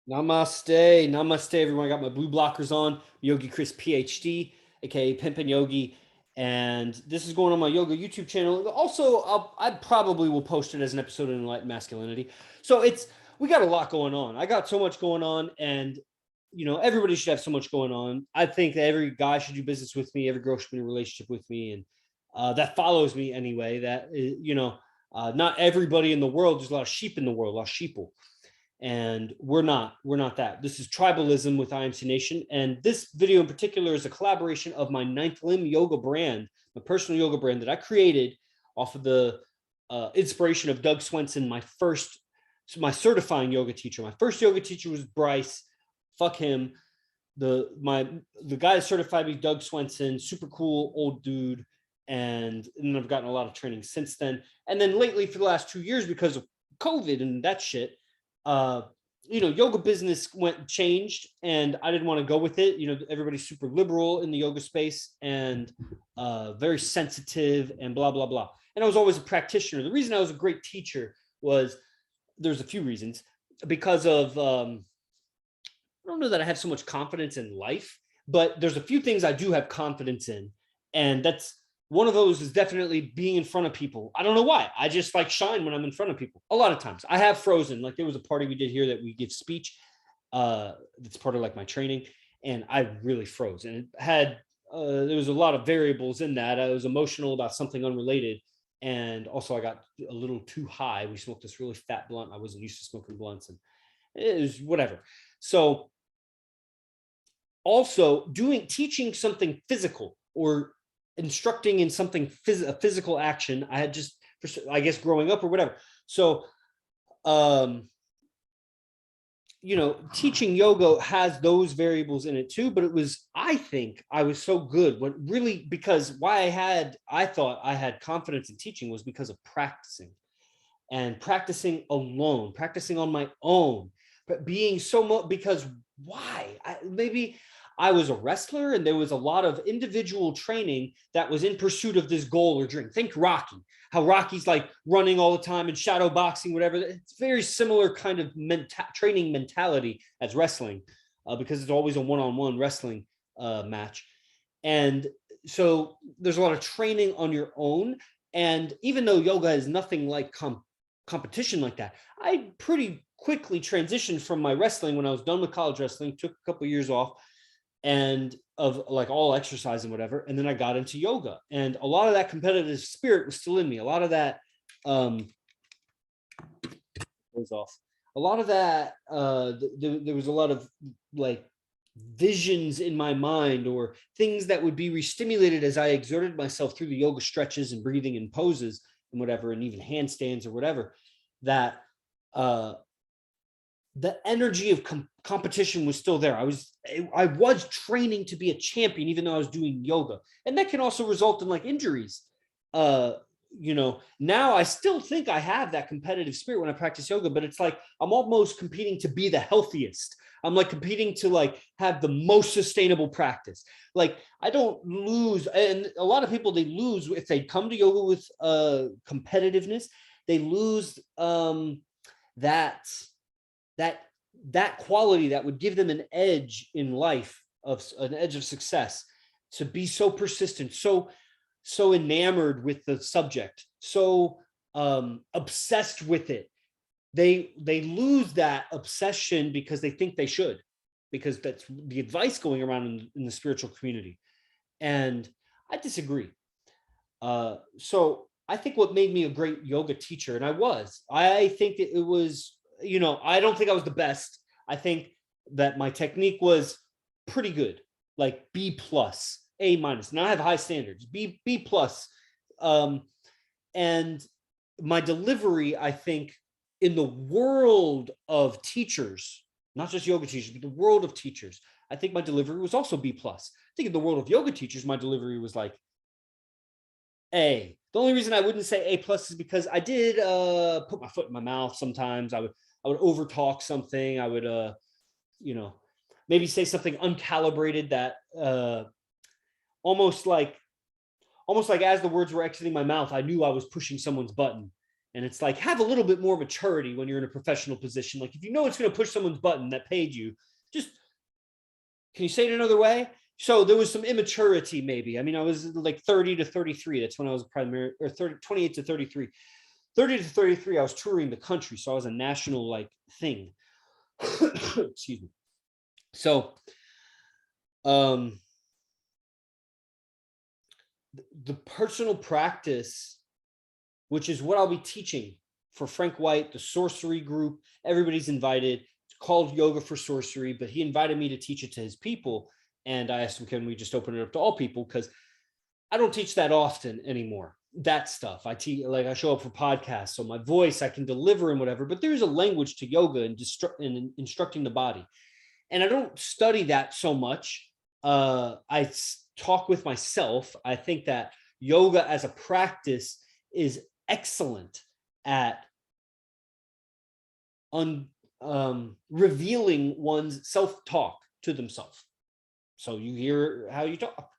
Namaste. Namaste, everyone. I got my blue blockers on. Yogi Chris PhD, aka Pimpin' Yogi. And this is going on my yoga YouTube channel. Also, I probably will post it as an episode of Enlightened Masculinity. So we got a lot going on. I got so much going on, and everybody should have so much going on. I think that every guy should do business with me, every girl should be in a relationship with me, and that follows me anyway. Not everybody in the world. There's a lot of sheep in the world, a lot of sheeple, and we're not that. This is tribalism with IMC Nation, and this video in particular is a collaboration of my Ninth Limb yoga brand, my personal yoga brand that I created off of the inspiration of Doug Swenson, my certifying yoga teacher. My first yoga teacher was Bryce. Fuck him. The guy that certified me, Doug Swenson, super cool old dude. And then I've gotten a lot of training since then. And then lately, for the last 2 years, because of COVID and that shit, yoga business changed, and I didn't want to go with it. Everybody's super liberal in the yoga space and very sensitive and blah, blah, blah. And I was always a practitioner. The reason I was a great teacher was there's a few reasons. Because of, I don't know that I have so much confidence in life, but there's a few things I do have confidence in. And that's one of those is definitely being in front of people. I don't know why. I just like shine when I'm in front of people. A lot of times I have frozen. Like there was a party we did here that we give speech. That's part of like my training. And I really froze. And it had, there was a lot of variables in that. I was emotional about something unrelated. And also I got a little too high. We smoked this really fat blunt. I wasn't used to smoking blunts, and it was whatever. So also teaching something physical or instructing in something a physical action. I had just, I guess, growing up or whatever. So, teaching yoga has those variables in it too. But I think I was so good. Because why I thought I had confidence in teaching was because of practicing alone, practicing on my own, but being so much, because why? Maybe I was a wrestler and there was a lot of individual training that was in pursuit of this goal or dream. Think Rocky, how Rocky's like running all the time and shadow boxing, whatever. It's very similar kind of training mentality as wrestling, because it's always a one-on-one wrestling match. And so there's a lot of training on your own. And even though yoga is nothing like competition like that, I pretty quickly transitioned from my wrestling when I was done with college wrestling, took a couple of years off, and of like all exercise and whatever. And then I got into yoga, and a lot of that competitive spirit was still in me. A lot of that goes off. A lot of that, there was a lot of like visions in my mind, or things that would be re-stimulated as I exerted myself through the yoga stretches and breathing and poses and whatever, and even handstands or whatever, that the energy of competition was still there. I was training to be a champion, even though I was doing yoga. And that can also result in like injuries. Now I still think I have that competitive spirit when I practice yoga, but it's like, I'm almost competing to be the healthiest. I'm like competing to like have the most sustainable practice. Like I don't lose. And a lot of people, they lose if they come to yoga with competitiveness, they lose that quality that would give them an edge in life, of an edge of success, to be so persistent, so enamored with the subject, so obsessed with it. They lose that obsession because they think they should, because that's the advice going around in the spiritual community. And I disagree. So I think what made me a great yoga teacher, and I think it was, I don't think I was the best. I think that my technique was pretty good, like B plus, A minus. Now I have high standards, B plus. And my delivery, I think, in the world of teachers, not just yoga teachers, but the world of teachers, I think my delivery was also B plus. I think in the world of yoga teachers, my delivery was like A. The only reason I wouldn't say A plus is because I did put my foot in my mouth sometimes. I would overtalk something. I would, maybe say something uncalibrated that almost like as the words were exiting my mouth, I knew I was pushing someone's button. And it's like, have a little bit more maturity when you're in a professional position. Like if you know it's going to push someone's button that paid you, just, can you say it another way? So there was some immaturity maybe. I mean, I was like 30 to 33. That's when I was primary, or 28 to 33. 30 to 33, I was touring the country. So I was a national like thing. Excuse me. So the personal practice, which is what I'll be teaching for Frank White, the sorcery group, everybody's invited. It's called Yoga for Sorcery, but he invited me to teach it to his people. And I asked him, can we just open it up to all people? Because I don't teach that often anymore. That stuff I teach, like I show up for podcasts, so my voice I can deliver and whatever, but there's a language to yoga and instructing the body. And I don't study that so much. I talk with myself. I think that yoga as a practice is excellent at revealing one's self-talk to themselves. So you hear how you talk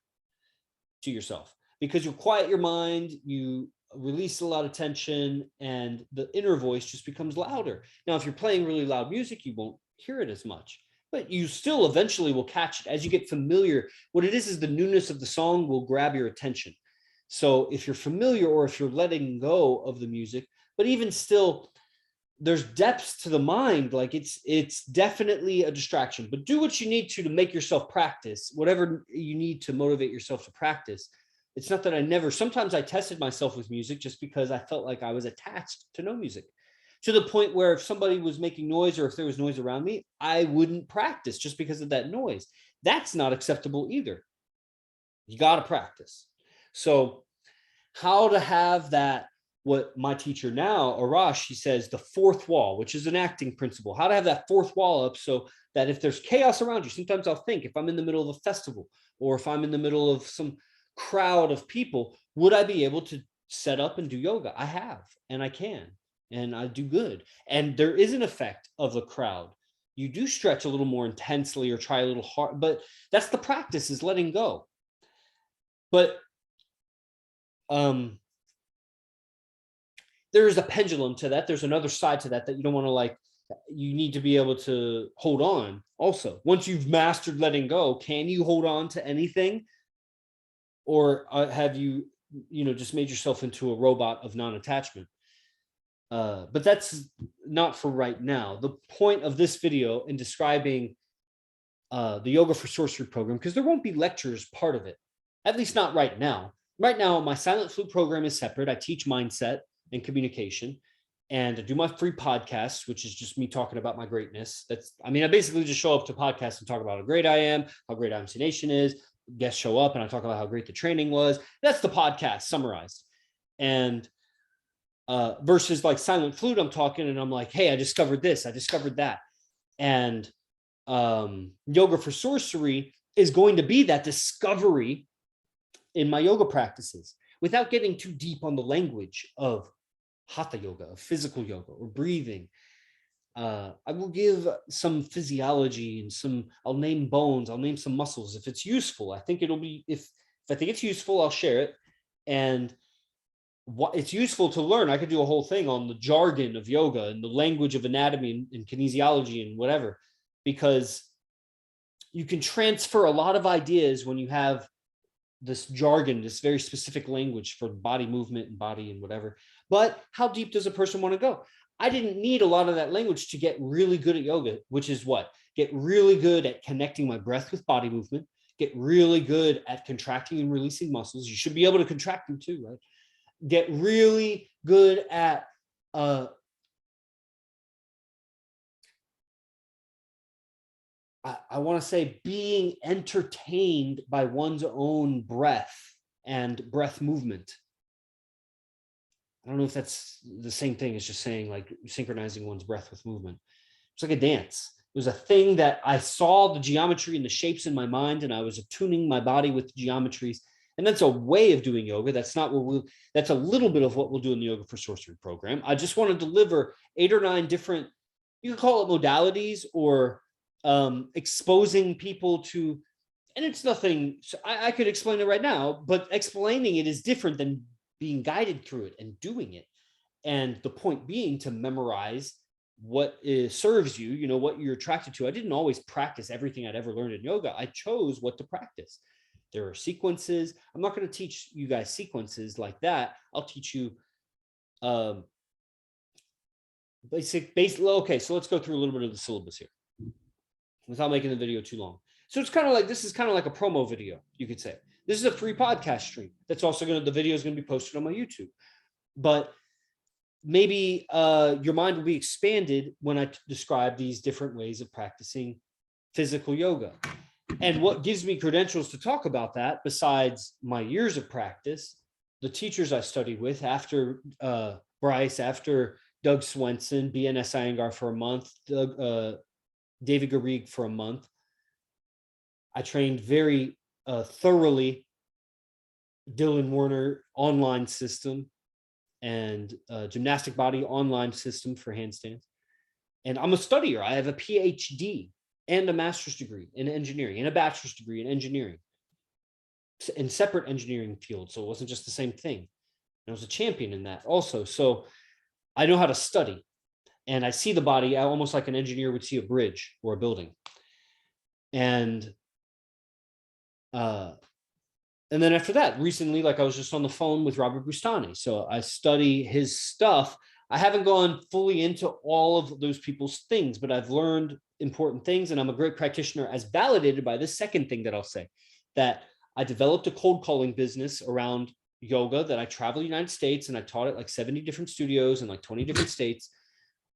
to yourself, because you quiet your mind, you release a lot of tension, and the inner voice just becomes louder. Now, if you're playing really loud music, you won't hear it as much, but you still eventually will catch it as you get familiar. What it is the newness of the song will grab your attention. So if you're familiar, or if you're letting go of the music, but even still, there's depths to the mind. Like it's definitely a distraction, but do what you need to make yourself practice, whatever you need to motivate yourself to practice. It's not that sometimes I tested myself with music just because I felt like I was attached to no music, to the point where if somebody was making noise or if there was noise around me, I wouldn't practice just because of that noise. That's not acceptable either. You got to practice. So how to have that, what my teacher now, Arash, he says the fourth wall, which is an acting principle, how to have that fourth wall up so that if there's chaos around you, sometimes I'll think if I'm in the middle of a festival or if I'm in the middle of some crowd of people, would I be able to set up and do yoga? I have, and I can, and I do good. And there is an effect of the crowd. You do stretch a little more intensely or try a little hard, but that's the practice, is letting go. But there's a pendulum to that. There's another side to that you don't want to like, you need to be able to hold on also. Once you've mastered letting go, can you hold on to anything? Or have you just made yourself into a robot of non-attachment? But that's not for right now. The point of this video in describing the Yoga for Sorcery program, because there won't be lectures part of it, at least not right now. Right now, my Silent Flute program is separate. I teach mindset and communication, and I do my free podcasts, which is just me talking about my greatness. I basically just show up to podcasts and talk about how great I am, how great IMC Nation is. Guests show up and I talk about how great the training was. That's the podcast summarized. And versus like Silent Flute, I'm talking and I'm like, hey, I discovered this, I discovered that. And Yoga for Sorcery is going to be that discovery in my yoga practices without getting too deep on the language of hatha yoga, of physical yoga or breathing. I will give some physiology and I'll name bones, I'll name some muscles if it's useful. I think it'll be, if I think it's useful, I'll share it. And what it's useful to learn, I could do a whole thing on the jargon of yoga and the language of anatomy and kinesiology and whatever, because you can transfer a lot of ideas when you have this jargon, this very specific language for body movement and body and whatever. But how deep does a person want to go? I didn't need a lot of that language to get really good at yoga, which is what? Get really good at connecting my breath with body movement, get really good at contracting and releasing muscles. You should be able to contract them too, right? Get really good at I want to say being entertained by one's own breath and breath movement. I don't know if that's the same thing as just saying like synchronizing one's breath with movement. It's like a dance. It was a thing that I saw the geometry and the shapes in my mind, and I was attuning my body with the geometries. And that's a way of doing yoga. That's not what that's a little bit of what we'll do in the Yoga for Sorcery program. I just want to deliver 8 or 9 different, you can call it modalities, or exposing people to, and it's nothing, I could explain it right now, but explaining it is different than being guided through it and doing it. And the point being to memorize what serves you, you know, what you're attracted to. I didn't always practice everything I'd ever learned in yoga. I chose what to practice. There are sequences. I'm not going to teach you guys sequences like that. I'll teach you basic. Okay, so let's go through a little bit of the syllabus here without making the video too long. So it's kind of like, this is kind of like a promo video, you could say. This is a free podcast stream. That's also the video is going to be posted on my YouTube. But maybe your mind will be expanded when I describe these different ways of practicing physical yoga. And what gives me credentials to talk about that, besides my years of practice, the teachers I studied with after Bryce, after Doug Swenson, BNS Iyengar for a month, David Garrigues for a month. I trained very thoroughly Dylan Warner online system and gymnastic body online system for handstands. And I'm a studier. I have a PhD and a master's degree in engineering and a bachelor's degree in engineering in separate engineering fields. So it wasn't just the same thing. And I was a champion in that also. So I know how to study, and I see the body almost like an engineer would see a bridge or a building. And then after that, recently, like I was just on the phone with Robert Bustani. So I study his stuff. I haven't gone fully into all of those people's things, but I've learned important things, and I'm a great practitioner, as validated by this second thing that I'll say, that I developed a cold calling business around yoga, that I travel the United States and I taught at like 70 different studios in like 20 different states.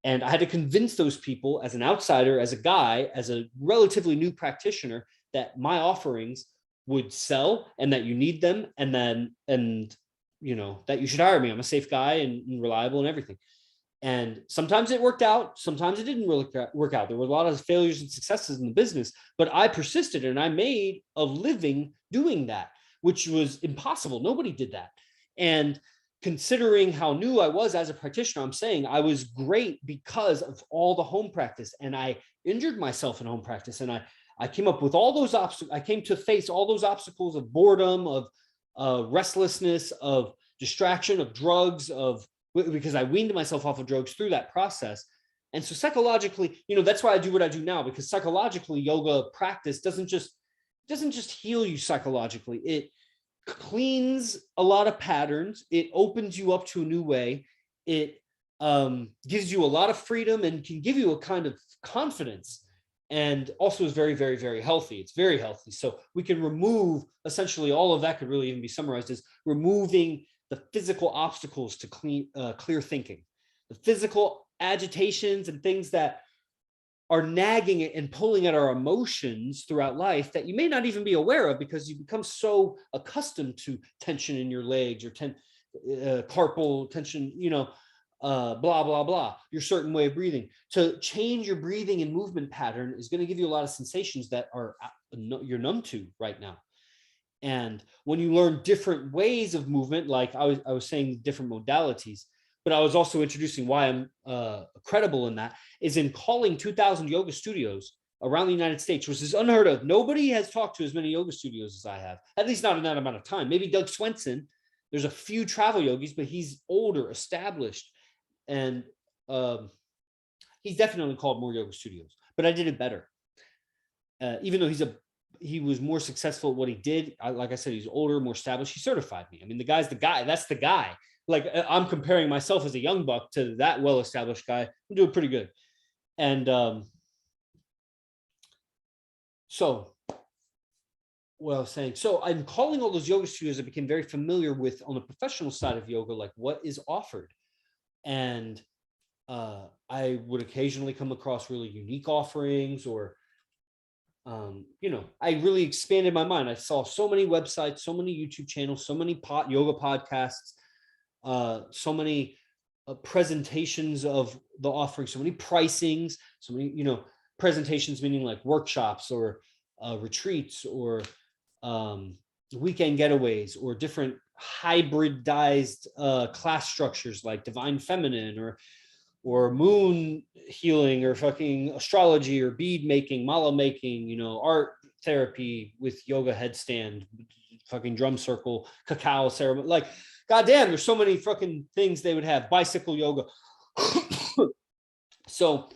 And I had to convince those people as an outsider, as a guy, as a relatively new practitioner, that my offerings would sell and that you need them, and you know, that you should hire me. I'm a safe guy and reliable and everything. And sometimes it worked out, sometimes it didn't really work out. There were a lot of failures and successes in the business, but I persisted and I made a living doing that, which was impossible. Nobody did that. And considering how new I was as a practitioner, I'm saying I was great because of all the home practice, and I injured myself in home practice, and I came up with all those obstacles. I came to face all those obstacles of boredom, of restlessness, of distraction, of drugs, because I weaned myself off of drugs through that process. And so psychologically, you know, that's why I do what I do now, because psychologically, yoga practice doesn't just heal you psychologically. It cleans a lot of patterns. It opens you up to a new way. It gives you a lot of freedom and can give you a kind of confidence, and also is very, very, very healthy. It's very healthy. So we can remove, essentially all of that could really even be summarized as removing the physical obstacles to clear thinking, the physical agitations and things that are nagging and pulling at our emotions throughout life that you may not even be aware of, because you become so accustomed to tension in your legs or carpal tension, you know, blah, blah, blah, your certain way of breathing. To change your breathing and movement pattern is going to give you a lot of sensations that you're numb to right now. And when you learn different ways of movement, like I was saying, different modalities, but I was also introducing why I'm credible in that, is in calling 2,000 yoga studios around the United States, which is unheard of. Nobody has talked to as many yoga studios as I have, at least not in that amount of time. Maybe Doug Swenson, there's a few travel yogis, but he's older, established, and he's definitely called more yoga studios, but I did it better. Even though he was more successful at what he did. Like I said, he's older, more established. He certified me. I mean, the guy's the guy. That's the guy. Like, I'm comparing myself as a young buck to that well-established guy. I'm doing pretty good. And so what I was saying, so I'm calling all those yoga studios I became very familiar with on the professional side of yoga, like what is offered. And I would occasionally come across really unique offerings, or you know, I really expanded my mind. I saw so many websites, so many YouTube channels, so many yoga podcasts, so many presentations of the offering, so many pricings, so many, you know, presentations, meaning like workshops or retreats or weekend getaways or different hybridized class structures like Divine Feminine or moon healing or fucking astrology or bead making, mala making, you know, art therapy with yoga headstand, fucking drum circle, cacao ceremony. Like, goddamn, there's so many fucking things they would have. Bicycle yoga. So,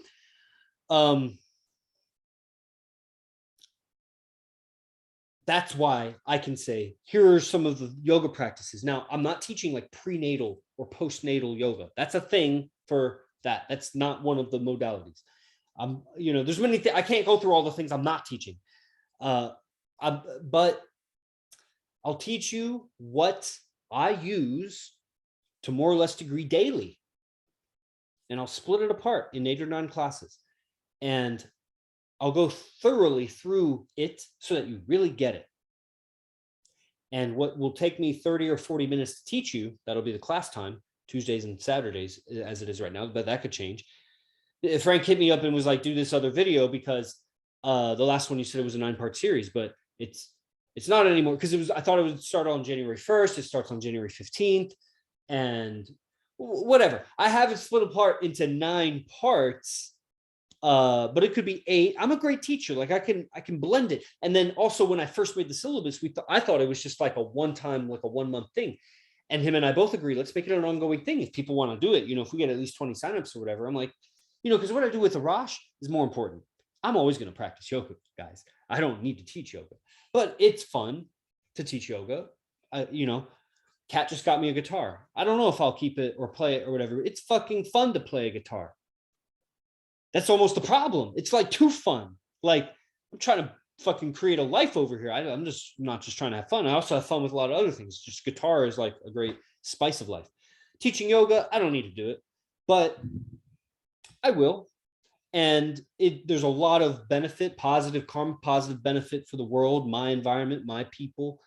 that's why I can say, here are some of the yoga practices. Now, I'm not teaching like prenatal or postnatal yoga. That's a thing for that. That's not one of the modalities. There's many things. I can't go through all the things I'm not teaching. But I'll teach you what I use to more or less degree daily. And I'll split it apart in 8 or 9 classes. And I'll go thoroughly through it so that you really get it. And what will take me 30 or 40 minutes to teach you, that'll be the class time, Tuesdays and Saturdays, as it is right now, but that could change. Frank hit me up and was like, do this other video because the last one you said it was a 9-part series, but it's not anymore because I thought it would start on January 1st. It starts on January 15th and whatever. I have it split apart into 9 parts. But it could be 8. I'm a great teacher. Like I can blend it. And then also when I first made the syllabus, I thought it was just like a one-time, like a 1-month thing. And him and I both agree, let's make it an ongoing thing. If people want to do it, if we get at least 20 signups or whatever, I'm like, because what I do with Arash is more important. I'm always going to practice yoga, guys. I don't need to teach yoga, but it's fun to teach yoga. Kat just got me a guitar. I don't know if I'll keep it or play it or whatever. It's fucking fun to play a guitar. That's almost the problem. It's like too fun. Like I'm trying to fucking create a life over here. I'm just not just trying to have fun. I also have fun with a lot of other things. Just guitar is like a great spice of life. Teaching yoga, I don't need to do it, but I will. And there's a lot of benefit, positive karma, positive benefit for the world, my environment, my people.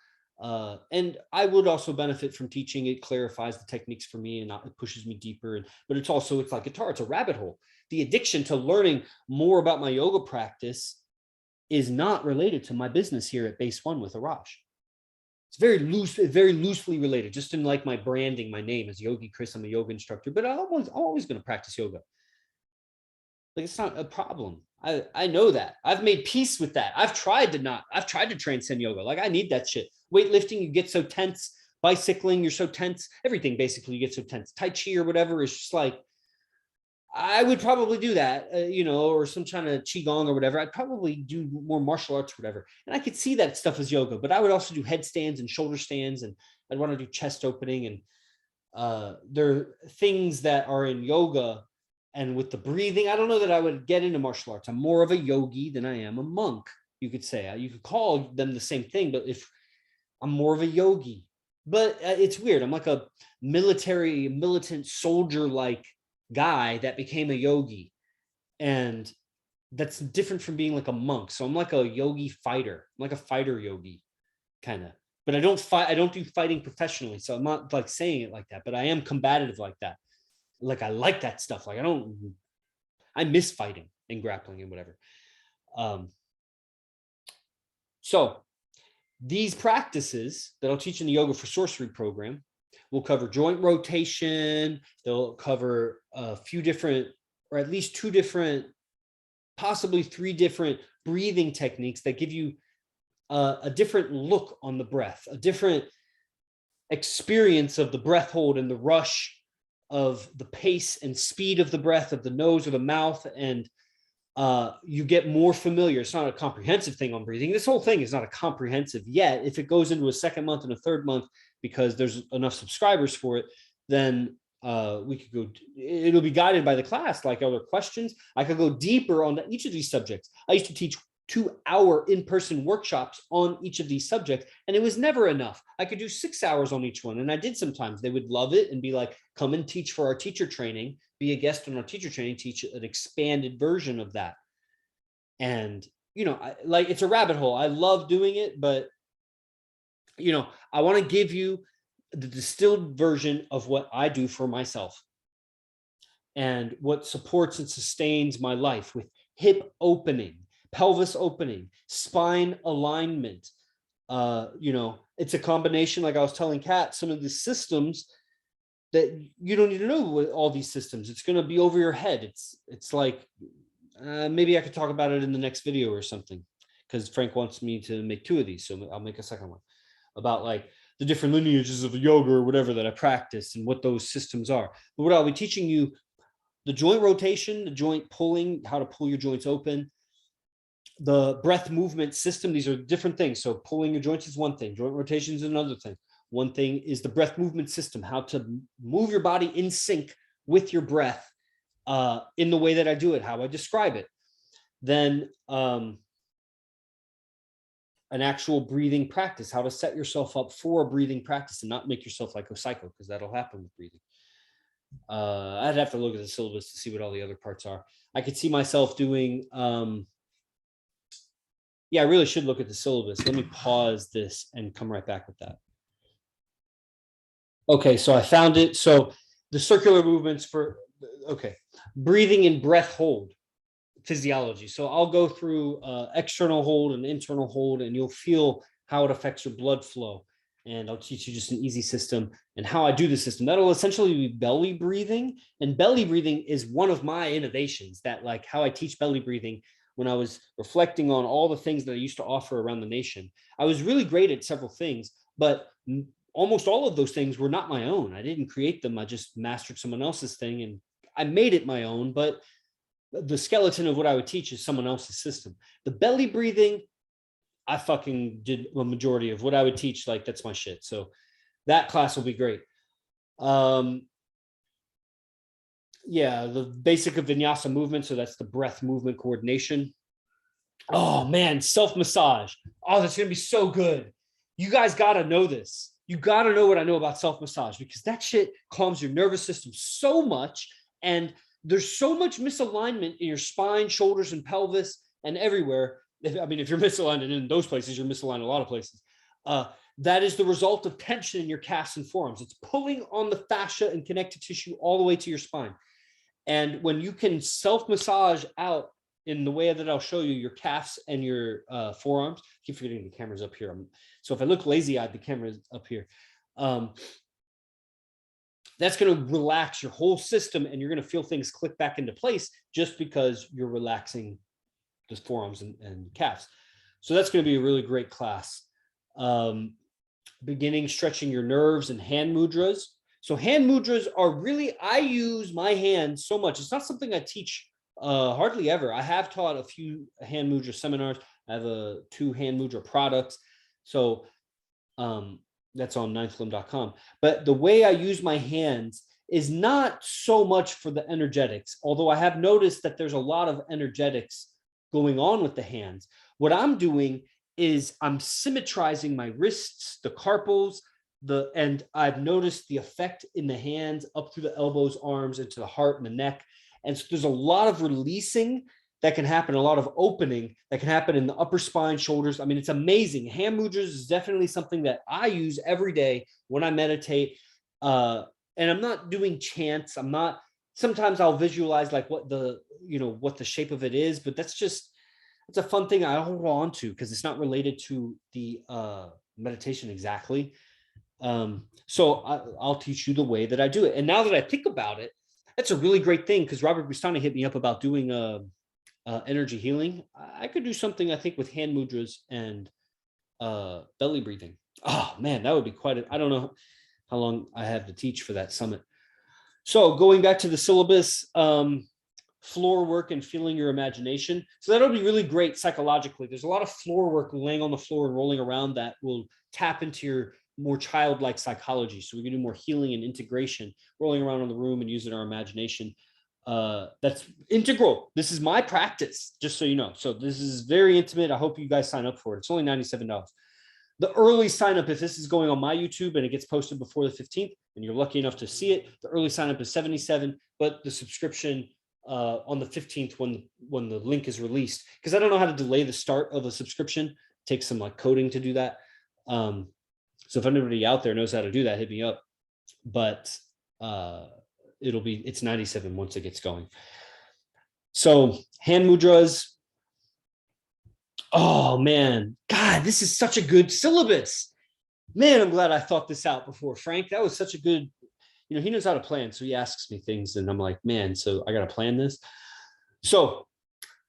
And I would also benefit from teaching. It clarifies the techniques for me and it pushes me deeper. But it's like guitar, it's a rabbit hole. The addiction to learning more about my yoga practice is not related to my business here at Base One with Arash. It's very loosely related, just in like my branding, my name is Yogi Chris. I'm a yoga instructor, but I'm always going to practice yoga. Like it's not a problem. I know that. I've made peace with that. I've tried to transcend yoga. Like I need that shit. Weightlifting, you get so tense. Bicycling, you're so tense. Everything basically you get so tense. Tai Chi or whatever is just like, I would probably do that, or some kind of qigong or whatever. I'd probably do more martial arts or whatever. And I could see that stuff as yoga, but I would also do headstands and shoulder stands, and I'd want to do chest opening. And there are things that are in yoga and with the breathing. I don't know that I would get into martial arts. I'm more of a yogi than I am a monk, you could say. You could call them the same thing, but if I'm more of a yogi. But it's weird. I'm like a militant soldier-like guy that became a yogi, and that's different from being like a monk. So I'm like a yogi fighter. I'm like a fighter yogi kind of, but I don't do fighting professionally, so I'm not like saying it like that, but I am combative like that. Like I like that stuff. Like I miss fighting and grappling and whatever. So these practices that I'll teach in the Yoga for Sorcery program will cover joint rotation. They'll cover a few different, or at least 2 different, possibly 3 different breathing techniques that give you a different look on the breath, a different experience of the breath hold and the rush of the pace and speed of the breath of the nose or the mouth. And you get more familiar. It's not a comprehensive thing on breathing. This whole thing is not a comprehensive yet. If it goes into a 2nd month and a 3rd month, because there's enough subscribers for it, then we could go, it'll be guided by the class, like other questions. I could go deeper on each of these subjects. I used to teach 2-hour in-person workshops on each of these subjects, and it was never enough. I could do 6 hours on each one. And I did sometimes. They would love it and be like, come and teach for our teacher training, be a guest on our teacher training, teach an expanded version of that. And, like it's a rabbit hole. I love doing it, but I want to give you the distilled version of what I do for myself and what supports and sustains my life with hip opening, pelvis opening, spine alignment. It's a combination, like I was telling Kat, some of the systems that you don't need to know with all these systems. It's going to be over your head. It's like, maybe I could talk about it in the next video or something, because Frank wants me to make 2 of these. So I'll make a second one. about like the different lineages of yoga or whatever that I practice and what those systems are. But what I'll be teaching you, the joint rotation, the joint pulling, how to pull your joints open, the breath movement system. These are different things. So pulling your joints is one thing, joint rotation is another thing. One thing is the breath movement system, how to move your body in sync with your breath in the way that I do it, how I describe it. Then an actual breathing practice, how to set yourself up for a breathing practice and not make yourself like a psycho, because that'll happen with breathing. I'd have to look at the syllabus to see what all the other parts are. I could see myself doing, yeah, I really should look at the syllabus. Let me pause this and come right back with that. Okay, so I found it. So the circular movements for, okay, breathing and breath hold physiology. So I'll go through external hold and internal hold, and you'll feel how it affects your blood flow. And I'll teach you just an easy system and how I do the system. That'll essentially be belly breathing. And belly breathing is one of my innovations, that like how I teach belly breathing. When I was reflecting on all the things that I used to offer around the nation, I was really great at several things, but almost all of those things were not my own. I didn't create them. I just mastered someone else's thing and I made it my own, but the skeleton of what I would teach is someone else's system. The belly breathing, I fucking did a majority of what I would teach. Like that's my shit. So that class will be great. Yeah, the basic of vinyasa movement. So that's the breath movement coordination. Oh man, self-massage. Oh, that's gonna be so good. You guys gotta know this. You gotta know what I know about self-massage, because that shit calms your nervous system so much. And there's so much misalignment in your spine, shoulders, and pelvis, and everywhere. If you're misaligned in those places, you're misaligned in a lot of places. That is the result of tension in your calves and forearms. It's pulling on the fascia and connective tissue all the way to your spine. And when you can self-massage out in the way that I'll show you, your calves and your forearms. I keep forgetting the camera's up here. So if I look lazy-eyed, the camera's up here. That's going to relax your whole system, and you're going to feel things click back into place just because you're relaxing the forearms and calves. So that's going to be a really great class. Beginning stretching your nerves and hand mudras. So hand mudras are really, I use my hands so much. It's not something I teach hardly ever. I have taught a few hand mudra seminars. I have 2 hand mudra products. So that's on ninthlimb.com. But the way I use my hands is not so much for the energetics, although I have noticed that there's a lot of energetics going on with the hands. What I'm doing is I'm symmetrizing my wrists, the carpals, and I've noticed the effect in the hands up through the elbows, arms, into the heart and the neck. And so there's a lot of releasing that can happen, a lot of opening that can happen in the upper spine, shoulders. I mean, it's amazing. Hand mudras is definitely something that I use every day when I meditate. And I'm not doing chants. Sometimes I'll visualize like what the shape of it is, but it's a fun thing I hold on to because it's not related to the meditation exactly. So I'll teach you the way that I do it. And now that I think about it, that's a really great thing, because Robert Bustani hit me up about doing energy healing. I could do something, I think, with hand mudras and belly breathing. Oh man, that would be I don't know how long I have to teach for that summit. So going back to the syllabus, floor work and feeling your imagination. So that'll be really great psychologically. There's a lot of floor work, laying on the floor and rolling around, that will tap into your more childlike psychology. So we can do more healing and integration, rolling around in the room and using our imagination. That's integral. This is my practice, just so you know. So this is very intimate. I hope you guys sign up for it. It's only $97. The early sign up, if this is going on my YouTube and it gets posted before the 15th, and you're lucky enough to see it, the early sign up is $77, but the subscription on the 15th when the link is released, because I don't know how to delay the start of a subscription. It takes some like coding to do that. So if anybody out there knows how to do that, hit me up. But it's $97 once it gets going. So hand mudras. Oh man, God, this is such a good syllabus. Man, I'm glad I thought this out before, Frank. That was such a good, he knows how to plan. So he asks me things and I'm like, man, so I got to plan this. So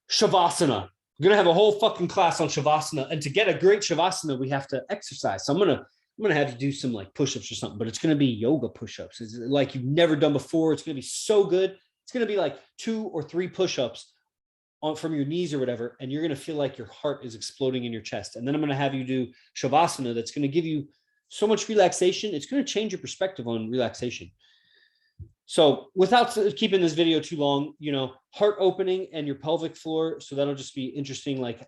Shavasana. We're going to have a whole fucking class on Shavasana. And to get a great Shavasana, we have to exercise. So I'm going to I'm going to have you do some like push-ups or something, but it's going to be yoga push-ups. It's like you've never done before. It's going to be so good. It's going to be like 2 or 3 push-ups from your knees or whatever, and you're going to feel like your heart is exploding in your chest. And then I'm going to have you do Shavasana. That's going to give you so much relaxation. It's going to change your perspective on relaxation. So without keeping this video too long, you know, heart opening and your pelvic floor. So that'll just be interesting, like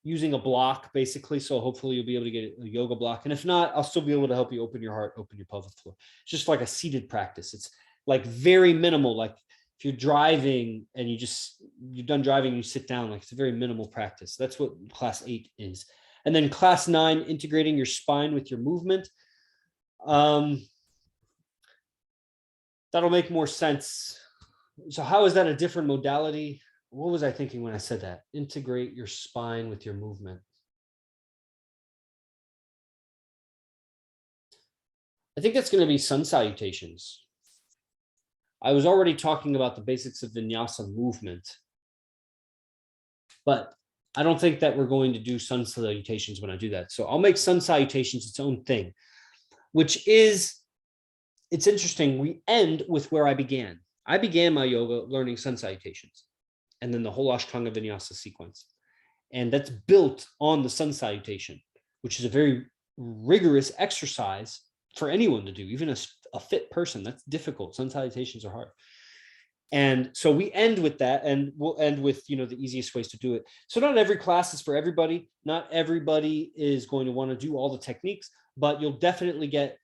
using a block basically. So hopefully you'll be able to get a yoga block. And if not, I'll still be able to help you open your heart, open your pelvic floor. It's just like a seated practice. It's like very minimal. Like if you're driving and you're done driving, and you sit down, like it's a very minimal practice. That's what class 8 is. And then class 9, integrating your spine with your movement. That'll make more sense. So how is that a different modality? What was I thinking when I said that? Integrate your spine with your movement. I think that's going to be sun salutations. I was already talking about the basics of vinyasa movement, but I don't think that we're going to do sun salutations when I do that. So I'll make sun salutations its own thing, which is, it's interesting. We end with where I began. I began my yoga learning sun salutations and then the whole Ashtanga Vinyasa sequence. And that's built on the sun salutation, which is a very rigorous exercise for anyone to do, even a fit person. That's difficult. Sun salutations are hard. And so we end with that, and we'll end with, you know, the easiest ways to do it. So not every class is for everybody. Not everybody is going to want to do all the techniques, but you'll definitely get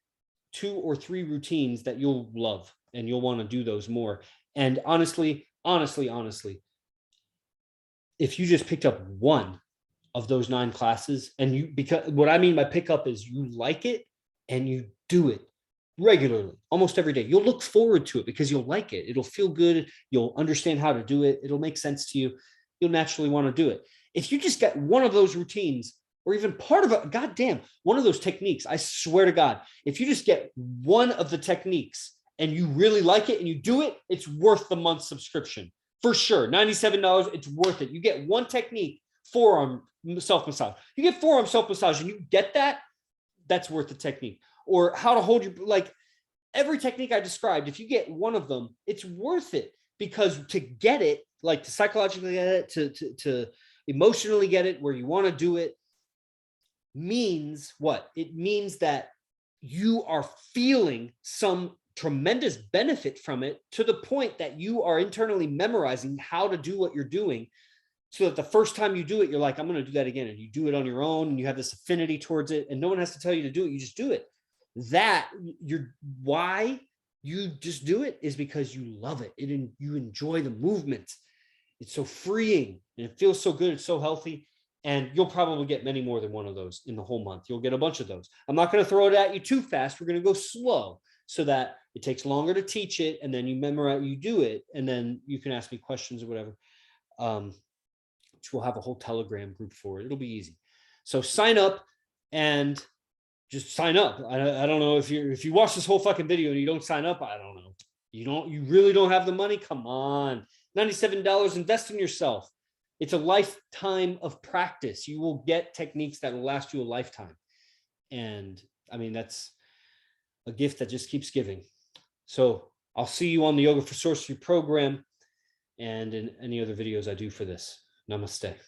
2 or 3 routines that you'll love, and you'll want to do those more. And honestly, if you just picked up one of those 9 classes, and because what I mean by pick up is you like it and you do it regularly, almost every day, you'll look forward to it because you'll like it. It'll feel good. You'll understand how to do it. It'll make sense to you. You'll naturally want to do it. If you just get one of those routines, or even part of it, goddamn, one of those techniques, I swear to God, if you just get one of the techniques and you really like it and you do it, it's worth the month subscription. For sure. $97, it's worth it. You get one technique, forearm self-massage. You get forearm self-massage and you get that, that's worth the technique. Or how to hold your, like every technique I described, if you get one of them, it's worth it, because to get it, like to psychologically get it, to emotionally get it where you want to do it, means what? It means that you are feeling some tremendous benefit from it, to the point that you are internally memorizing how to do what you're doing, so that the first time you do it, you're like, I'm going to do that again. And you do it on your own, and you have this affinity towards it, and no one has to tell you to do it. You just do it. Why you just do it is because you love it. You enjoy the movement. It's so freeing and it feels so good. It's so healthy. And you'll probably get many more than one of those in the whole month. You'll get a bunch of those. I'm not going to throw it at you too fast. We're going to go slow so that it takes longer to teach it. And then you memorize, you do it. And then you can ask me questions or whatever. Which we'll have a whole Telegram group for it. It'll be easy. So sign up and just sign up. I don't know if you watch this whole fucking video and you don't sign up, I don't know. You really don't have the money? Come on. $97, invest in yourself. It's a lifetime of practice. You will get techniques that will last you a lifetime. And I mean, that's a gift that just keeps giving. So I'll see you on the Yoga for Sorcery program and in any other videos I do for this. Namaste.